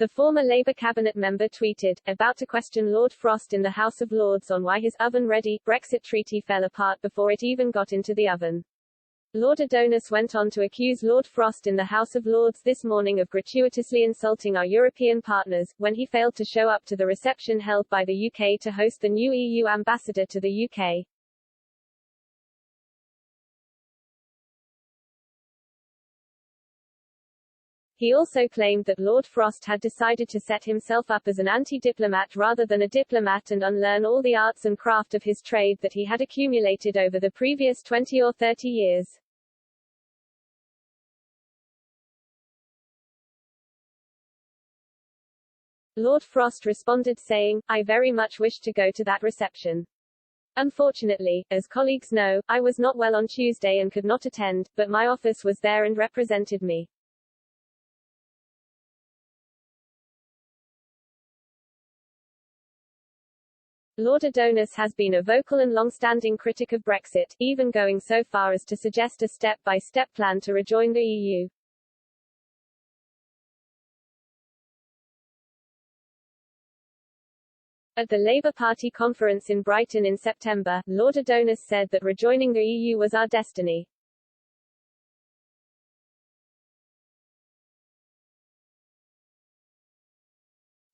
The former Labour cabinet member tweeted, about to question Lord Frost in the House of Lords on why his oven-ready Brexit treaty fell apart before it even got into the oven. Lord Adonis went on to accuse Lord Frost in the House of Lords this morning of gratuitously insulting our European partners, when he failed to show up to the reception held by the UK to host the new EU ambassador to the UK. He also claimed that Lord Frost had decided to set himself up as an anti-diplomat rather than a diplomat and unlearn all the arts and craft of his trade that he had accumulated over the previous 20 or 30 years. Lord Frost responded saying, I very much wish to go to that reception. Unfortunately, as colleagues know, I was not well on Tuesday and could not attend, but my office was there and represented me. Lord Adonis has been a vocal and long-standing critic of Brexit, even going so far as to suggest a step-by-step plan to rejoin the EU. At the Labour Party conference in Brighton in September, Lord Adonis said that rejoining the EU was our destiny.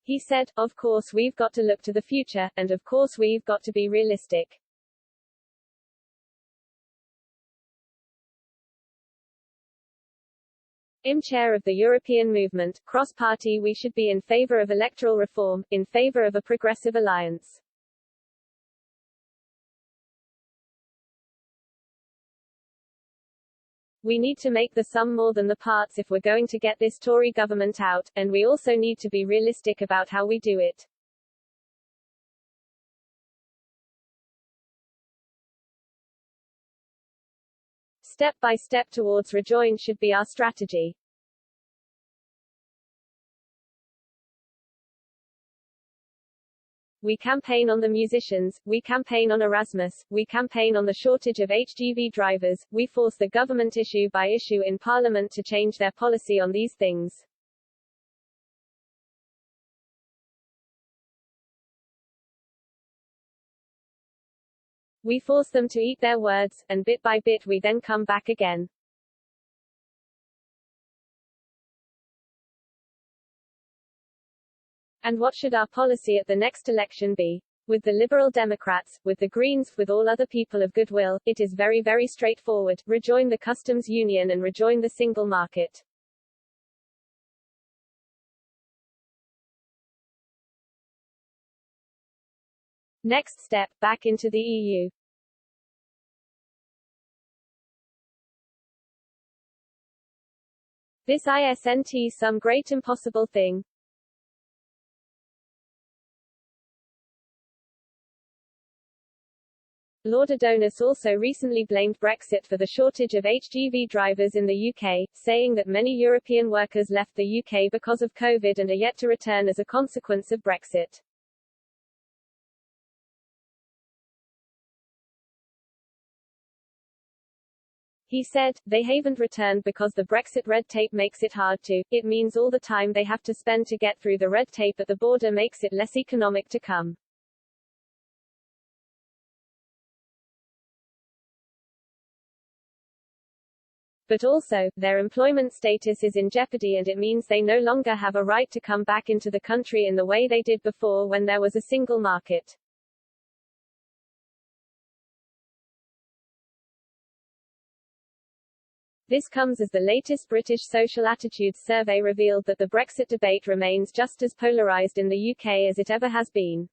He said, of course we've got to look to the future, and of course we've got to be realistic. I'm chair of the European movement, cross-party we should be in favour of electoral reform, in favour of a progressive alliance. We need to make the sum more than the parts if we're going to get this Tory government out, and we also need to be realistic about how we do it. Step by step towards rejoin should be our strategy. We campaign on the musicians, we campaign on Erasmus, we campaign on the shortage of HGV drivers, we force the government issue by issue in Parliament to change their policy on these things. We force them to eat their words, and bit by bit we then come back again. And what should our policy at the next election be? With the Liberal Democrats, with the Greens, with all other people of goodwill, it is very, very straightforward. Rejoin the customs union and rejoin the single market. Next step, back into the EU. This isn't some great impossible thing. Lord Adonis also recently blamed Brexit for the shortage of HGV drivers in the UK, saying that many European workers left the UK because of COVID and are yet to return as a consequence of Brexit. He said, they haven't returned because the Brexit red tape makes it hard to. It means all the time they have to spend to get through the red tape at the border makes it less economic to come. But also, their employment status is in jeopardy and it means they no longer have a right to come back into the country in the way they did before when there was a single market. This comes as the latest British Social Attitudes survey revealed that the Brexit debate remains just as polarised in the UK as it ever has been.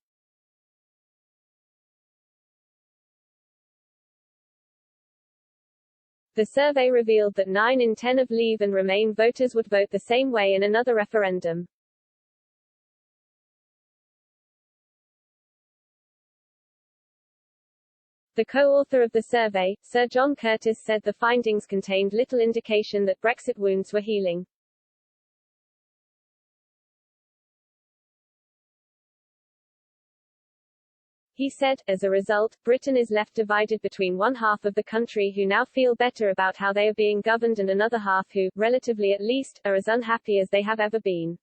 The survey revealed that 9 in 10 of Leave and Remain voters would vote the same way in another referendum. The co-author of the survey, Sir John Curtis, said the findings contained little indication that Brexit wounds were healing. He said, as a result, Britain is left divided between one half of the country who now feel better about how they are being governed and another half who, relatively at least, are as unhappy as they have ever been.